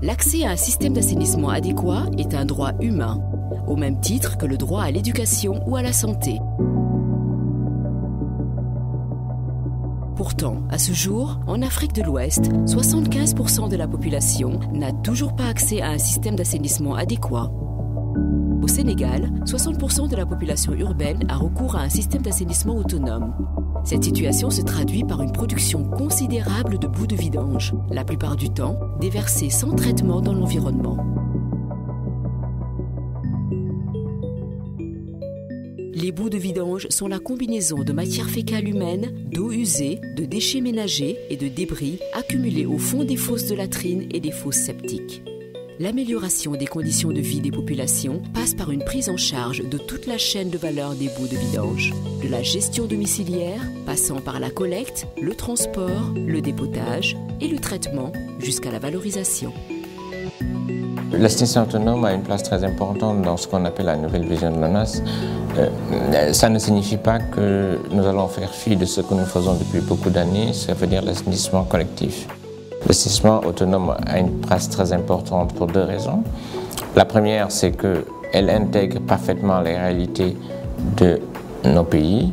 L'accès à un système d'assainissement adéquat est un droit humain, au même titre que le droit à l'éducation ou à la santé. Pourtant, à ce jour, en Afrique de l'Ouest, 75% de la population n'a toujours pas accès à un système d'assainissement adéquat. Au Sénégal, 60% de la population urbaine a recours à un système d'assainissement autonome. Cette situation se traduit par une production considérable de boues de vidange, la plupart du temps déversées sans traitement dans l'environnement. Les boues de vidange sont la combinaison de matières fécales humaines, d'eau usée, de déchets ménagers et de débris accumulés au fond des fosses de latrines et des fosses septiques. L'amélioration des conditions de vie des populations passe par une prise en charge de toute la chaîne de valeur des boues de vidange, de la gestion domiciliaire, passant par la collecte, le transport, le dépotage et le traitement jusqu'à la valorisation. L'assainissement autonome a une place très importante dans ce qu'on appelle la nouvelle vision de l'ONAS. Ça ne signifie pas que nous allons faire fi de ce que nous faisons depuis beaucoup d'années, ça veut dire l'assainissement collectif. L'assainissement autonome a une place très importante pour deux raisons. La première, c'est qu'elle intègre parfaitement les réalités de nos pays.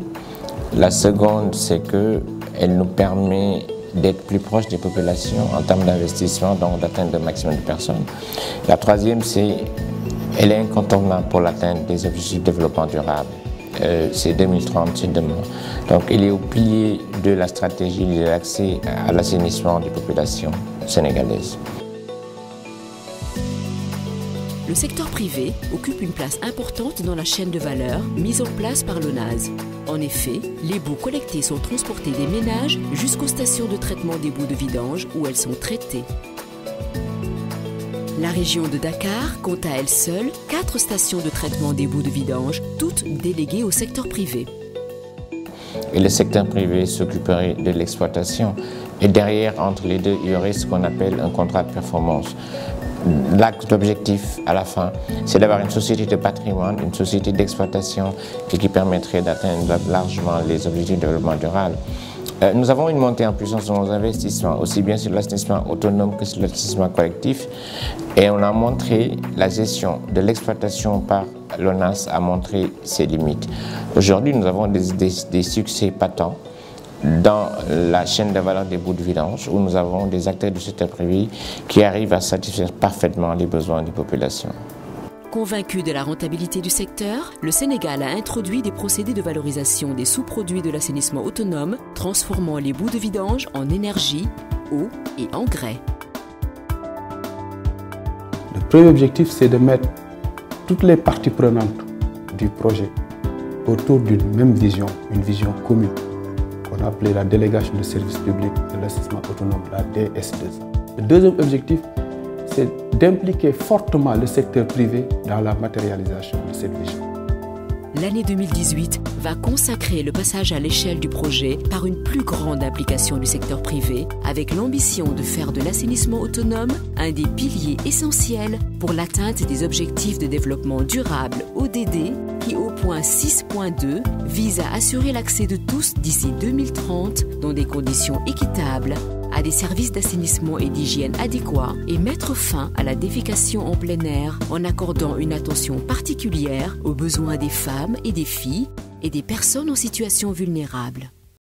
La seconde, c'est qu'elle nous permet d'être plus proche des populations en termes d'investissement, donc d'atteindre le maximum de personnes. La troisième, c'est qu'elle est incontournable pour l'atteinte des objectifs de développement durable. C'est 2030, c'est demain. Donc il est au pilier de la stratégie de l'accès à l'assainissement des populations sénégalaises. Le secteur privé occupe une place importante dans la chaîne de valeur mise en place par l'ONAS. En effet, les boues collectées sont transportées des ménages jusqu'aux stations de traitement des boues de vidange où elles sont traitées. La région de Dakar compte à elle seule 4 stations de traitement des boues de vidange, toutes déléguées au secteur privé. Et le secteur privé s'occuperait de l'exploitation. Et derrière, entre les deux, il y aurait ce qu'on appelle un contrat de performance. L'objectif, à la fin, c'est d'avoir une société de patrimoine, une société d'exploitation qui permettrait d'atteindre largement les objectifs de développement durable. Nous avons une montée en puissance dans nos investissements, aussi bien sur l'assainissement autonome que sur l'assainissement collectif. Et on a montré la gestion de l'exploitation par l'ONAS a montré ses limites. Aujourd'hui, nous avons des succès patents dans la chaîne de valeur des boues de vidange, où nous avons des acteurs du secteur privé qui arrivent à satisfaire parfaitement les besoins des populations. Convaincu de la rentabilité du secteur, le Sénégal a introduit des procédés de valorisation des sous-produits de l'assainissement autonome, transformant les boues de vidange en énergie, eau et engrais. Le premier objectif, c'est de mettre toutes les parties prenantes du projet autour d'une même vision, une vision commune, qu'on a appelée la délégation de service public de l'assainissement autonome, la DS2A. Le deuxième objectif, c'est d'impliquer fortement le secteur privé dans la matérialisation de cette vision. L'année 2018 va consacrer le passage à l'échelle du projet par une plus grande implication du secteur privé, avec l'ambition de faire de l'assainissement autonome un des piliers essentiels pour l'atteinte des objectifs de développement durable ODD qui, au point 6.2, vise à assurer l'accès de tous d'ici 2030 dans des conditions équitables à des services d'assainissement et d'hygiène adéquats et mettre fin à la défécation en plein air en accordant une attention particulière aux besoins des femmes et des filles et des personnes en situation vulnérable.